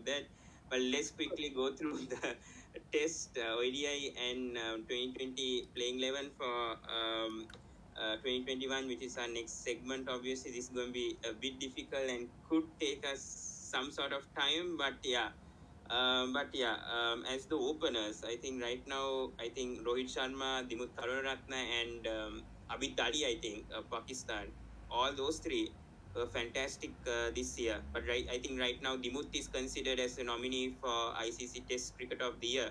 of that. But let's quickly go through the Test ODI and 2020 playing 11 for 2021, which is our next segment. Obviously, this is going to be a bit difficult and could take us some sort of time, but yeah. As the openers, I think right now, I think Rohit Sharma, Dimut Karunaratne, and Abid Dali, I think, Pakistan, all those three were fantastic this year. But I think right now Dimut is considered as a nominee for ICC Test Cricket of the Year.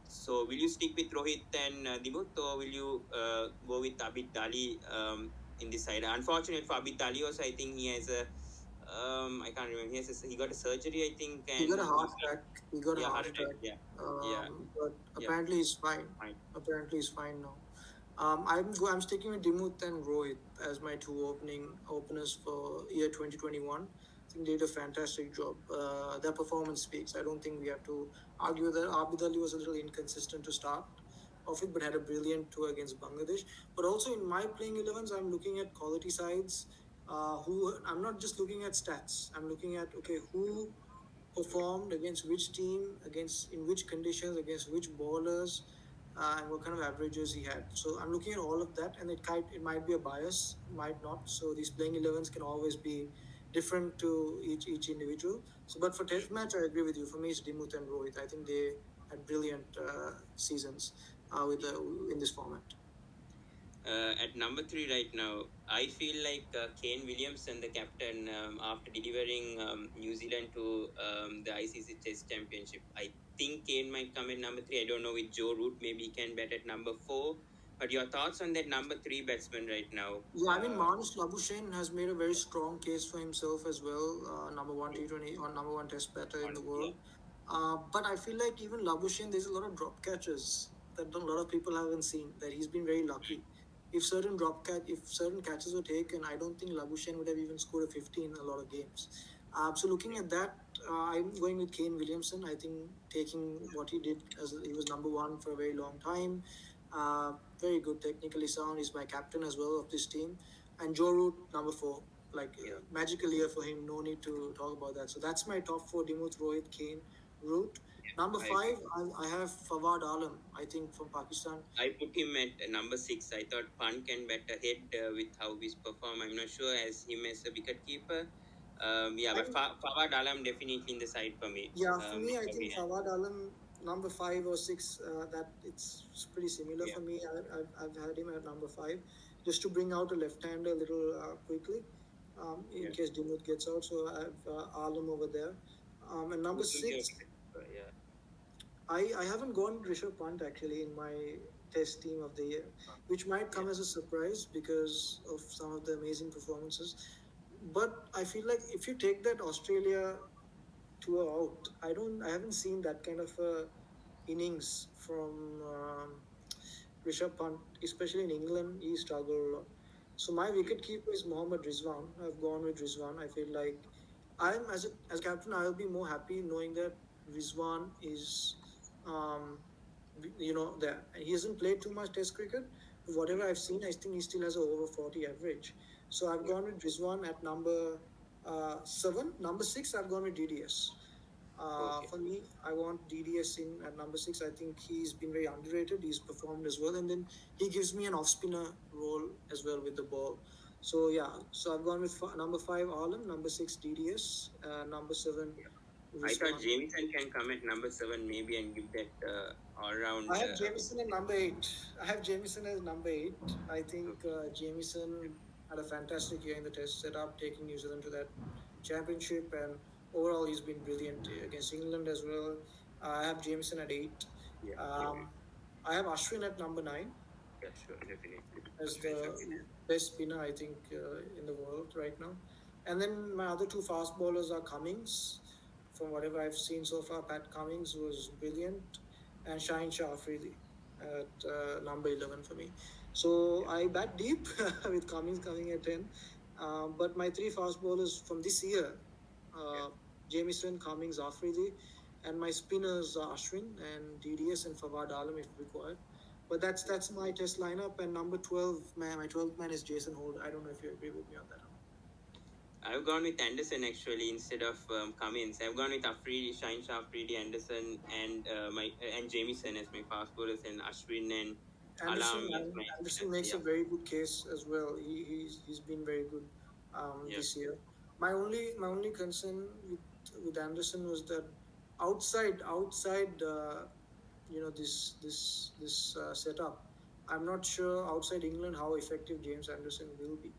So will you stick with Rohit and Dimut, or will you go with Abid Dali in this side? Unfortunately for Abid Dali also, I think he has a I can't remember. He got a surgery, I think, and he got a heart attack. He got a heart attack. Yeah, But apparently he's fine. Apparently he's fine now. I'm sticking with Dimut and Rohit as my two openers for year 2021. I think they did a fantastic job. Their performance speaks. I don't think we have to argue that Abid Ali was a little inconsistent to start off it, but had a brilliant tour against Bangladesh. But also in my playing 11s, I'm looking at quality sides. Who I'm not just looking at stats. I'm looking at who performed against which team, against in which conditions, against which bowlers, and what kind of averages he had. So I'm looking at all of that, and it might be a bias, might not. So these playing 11s can always be different to each individual. So, but for Test match, I agree with you. For me, it's Dimut and Rohit. I think they had brilliant seasons in this format. At number 3 right now, I feel like Kane Williamson, the captain, after delivering New Zealand to the ICC Test Championship, I think Kane might come at number 3. I don't know with Joe Root, maybe he can bat at number 4. But your thoughts on that number 3 batsman right now? Yeah, I mean, Marnus Labuschagne has made a very strong case for himself as well. Number one T20 or number one Test batter in the world. But I feel like even Labuschagne, there's a lot of drop catches that a lot of people haven't seen. That he's been very lucky. If certain catches were taken, I don't think Labuschagne would have even scored a 50 in a lot of games. So looking at that, I'm going with Kane Williamson. I think taking what he did as he was number one for a very long time. Very good, technically sound. He's my captain as well of this team. And Joe Root, number 4. Magical year for him. No need to talk about that. So that's my top 4: Dimut, Rohit, Kane, Root. Number 5, I have Fawad Alam, I think, from Pakistan. I put him at number 6. I thought Pan can bat ahead with how he's performed. I'm not sure as him as a wicket keeper. But Fawad Alam definitely in the side for me. Yeah, for me, I think Fawad Alam, number 5 or 6, that it's pretty similar for me. I've had him at number 5, just to bring out a left-hander a little quickly, in case Dimut gets out. So I have Alam over there. And number 6, I haven't gone Rishabh Pant actually in my Test team of the year, which might come as a surprise because of some of the amazing performances. But I feel like if you take that Australia tour out, I haven't seen that kind of innings from Rishabh Pant, especially in England. He struggled a lot. So my wicketkeeper is Mohammed Rizwan. I've gone with Rizwan. I feel like as captain, I'll be more happy knowing that Rizwan is, there. He hasn't played too much Test cricket. Whatever I've seen, I think he still has a over 40 average. So I've gone with Rizwan at number 7. Number 6, I've gone with DDS. For me, I want DDS in at number 6. I think he's been very underrated. He's performed as well. And then he gives me an off-spinner role as well with the ball. So, I've gone with number 5, Alam. Number 6, DDS. Number 7, I thought Jamieson can come at number 7 maybe and give that all-round... I have Jamieson at number 8. I have Jamieson as number 8. I think Jamieson had a fantastic year in the Test setup, taking New Zealand to that championship, and overall he's been brilliant against England as well. I have Jamieson at 8. I have Ashwin at number 9. Yeah, sure, definitely. As the best spinner, I think, in the world right now. And then my other 2 fast bowlers are Cummings. From whatever I've seen so far, Pat Cummings was brilliant, and Shaheen Shah Afridi at number 11 for me. So I bat deep with Cummings coming at 10. But my 3 fast bowlers from this year, Jamieson, Cummings, Afridi, and my spinners are Ashwin and DDS and Fawad Alam if required. But that's my Test lineup. And number 12 man, my 12th man is Jason Holt. I don't know if you agree with me on that. I've gone with Anderson actually instead of Cummins. I've gone with Afridi, Afridi, Anderson, and Jamieson as my fast bowlers, and Ashwin and Alam as my Anderson spinners. makes a very good case as well. He's been very good Yeah, this year. My only concern with Anderson was that outside this setup, I'm not sure outside England how effective James Anderson will be.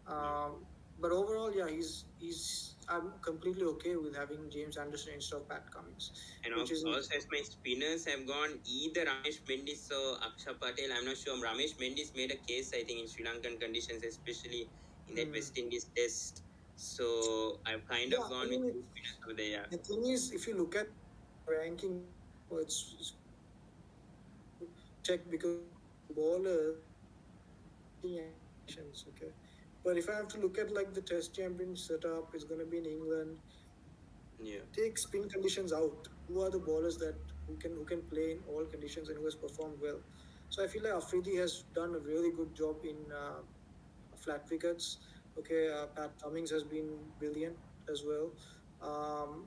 Um, but overall, yeah, he's I'm completely okay with having James Anderson instead of Pat Cummins, and which is also as my spinners have gone either Ramesh Mendis or Aksha Patel. I'm not sure. Ramesh Mendis made a case, I think, in Sri Lankan conditions, especially in that West Indies test. So I've kind yeah. of gone I with mean, two spinners over there. Yeah. the thing is, if you look at ranking, it's to check because bowlers batting and conditions, okay. But if I have to look at like the Test champion setup, it's going to be in England. Yeah. Take spin conditions out. Who are the bowlers that who can play in all conditions and who has performed well? So I feel like Afridi has done a really good job in flat wickets. Okay, Pat Cummins has been brilliant as well.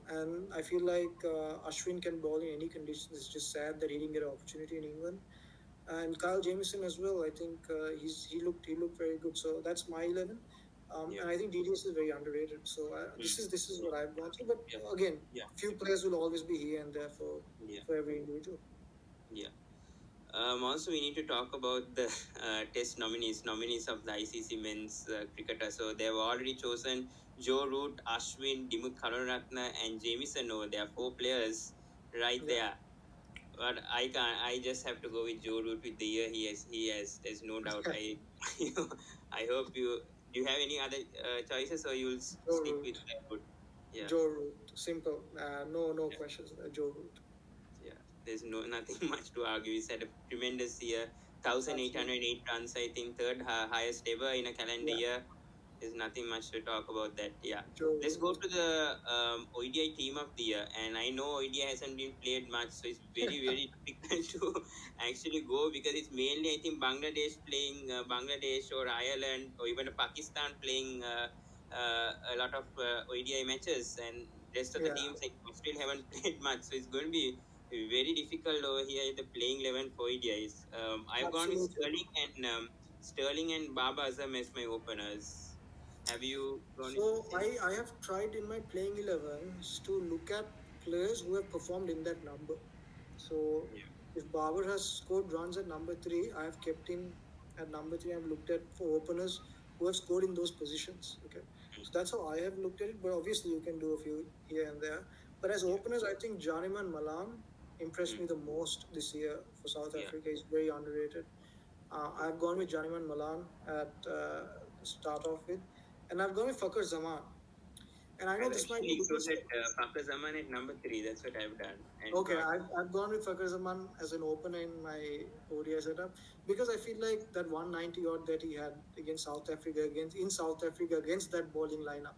And I feel like Ashwin can bowl in any conditions. It's just sad that he didn't get an opportunity in England. And Kyle Jamieson as well. I think he looked very good. So that's my 11. Yeah. And I think DDS is very underrated. So this is what I've gone through. But Yeah. again, Yeah. few players will always be here and there Yeah. for every individual. Yeah. Also, we need to talk about the test nominees of the ICC men's cricketer. So they've already chosen Joe Root, Ashwin, Dimuth Karunaratne, and Jamieson over there. 4 players right Yeah. there. But I can't. I just have to go with Joe Root with the year he has. He has. There's no doubt. I hope you. Do you have any other choices, or you'll Joe stick with Root. Root? Yeah. Joe Root. Simple. No questions. Joe Root. Yeah, there's nothing much to argue. He's had a tremendous year, 1,808 runs. I think third highest ever in a calendar year. There's nothing much to talk about that. Yeah, let's go to the ODI team of the year. And I know ODI hasn't been played much, so it's very difficult to actually go because it's mainly I think Bangladesh playing Bangladesh or Ireland or even Pakistan playing a lot of ODI matches, and rest of the teams like still haven't played much. So it's going to be very difficult over here the playing 11 for ODIs. I've gone with Sterling and Baba Azam as my openers. Have you gone So with I have tried in my playing 11s to look at players who have performed in that number. So if Babar has scored runs at number 3, I have kept him at number 3. I've looked at for openers who have scored in those positions. Okay, so that's how I have looked at it. But obviously you can do a few here and there. But as openers, I think Janiman Malan impressed me the most this year for South Africa. He's very underrated. I've gone with Janiman Malan at the start off with, and I've gone with Fakhar Zaman. And I know this might be Fakhar Zaman at number 3. That's what I've done. And okay, I've gone with Fakhar Zaman as an opener in my ODI setup because I feel like that 190 odd that he had against South Africa against that bowling lineup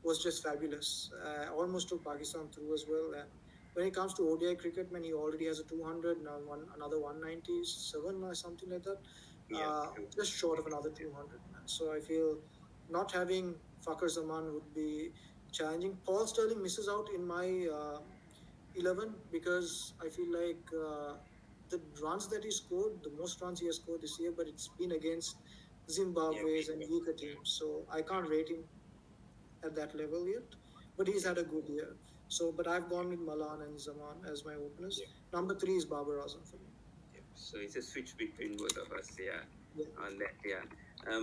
was just fabulous. Almost took Pakistan through as well. And when it comes to ODI cricket, man, he already has a 200 now, another 197 or something like that. Just short of another 200. Man. So I feel not having Fakhar Zaman would be challenging. Paul Sterling misses out in my 11 because I feel like the runs that he scored, the most runs he has scored this year, but it's been against Zimbabwe's and weaker teams. So I can't rate him at that level yet, but he's had a good year. So, but I've gone with Malan and Zaman as my openers. Number 3 is Babar Azam for me. So it's a switch between both of us, on that,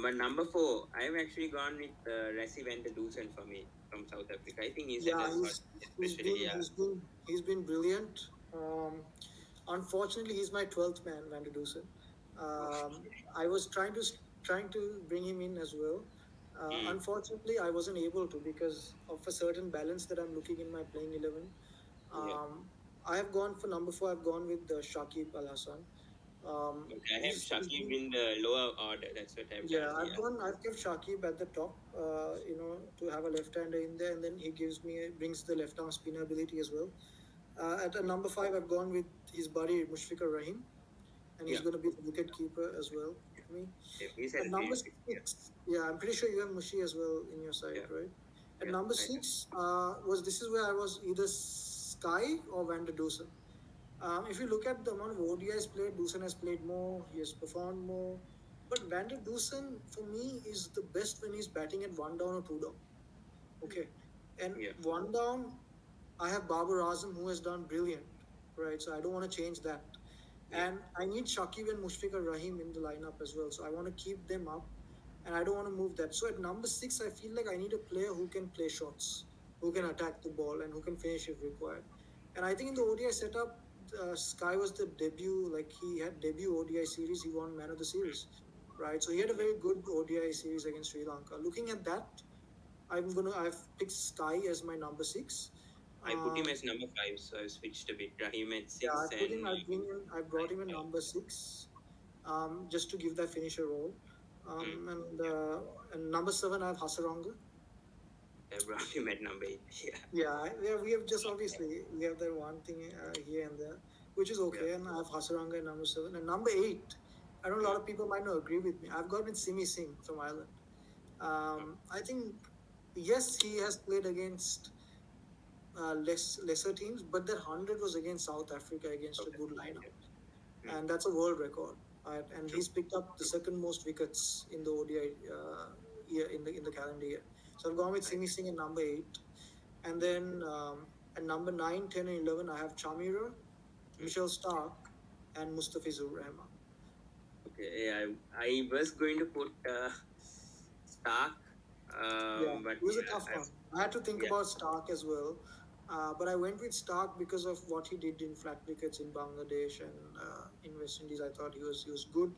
but number 4, I've actually gone with Rassie van der Dusen for me from South Africa. I think he's been brilliant. Unfortunately, he's my 12th man, Van der Dusen. I was trying to bring him in as well. Unfortunately, I wasn't able to because of a certain balance that I'm looking in my playing 11. I have gone for number 4. I've gone with Shakib Al Hassan. I have Shakib in the lower order. That's what I've done. I've kept Shakib at the top. To have a left-hander in there, and then he brings the left-arm spinner ability as well. At a number 5, I've gone with his buddy Mushfiqur Rahim, and he's going to be the wicket keeper as well. like me. He's At had a number great year. six, yeah, I'm pretty sure you have Mushi as well in your side, right? At number six, this is where I was either Sky or Van der Dusen. If you look at the amount of ODIs played, Dusen has played more, he has performed more. But Van der Dusen, for me, is the best when he's batting at 1 down or 2 down. Okay. And 1 down, I have Babar Azam, who has done brilliant, right? So I don't want to change that. And I need Shakib and Mushfiqur Rahim in the lineup as well. So I want to keep them up and I don't want to move that. So at number six, I feel like I need a player who can play shots, who can attack the ball, and who can finish if required. And I think in the ODI setup, Sky was the debut, like he had debut ODI series, he won man of the series, right? So he had a very good ODI series against Sri Lanka. Looking at that, I've picked Sky as my number six. I put him as number 5, so I switched a bit. Rahim at 6. Yeah, I brought him at number 6, just to give that finisher role. And number 7, I have Hasaranga. I brought him at number 8. Yeah, we have just obviously we have that one thing here and there, which is okay. And I have Hasaranga at number 7. And number 8, I know a lot of people might not agree with me. I've got with Simi Singh from Ireland. I think yes, he has played against lesser teams, but that 100 was against South Africa against a good lineup, and that's a world record. And he's picked up the second most wickets in the ODI year in the calendar year. So I've gone with Simi Singh at number 8, and then at number 9, 10, and 11 I have Chamira, Michelle Stark, and Mustafizur Rahman. Okay, I was going to put Stark. But it was a tough one. I had to think about Stark as well. But I went with Stark because of what he did in flat wickets in Bangladesh and in West Indies. I thought he was good.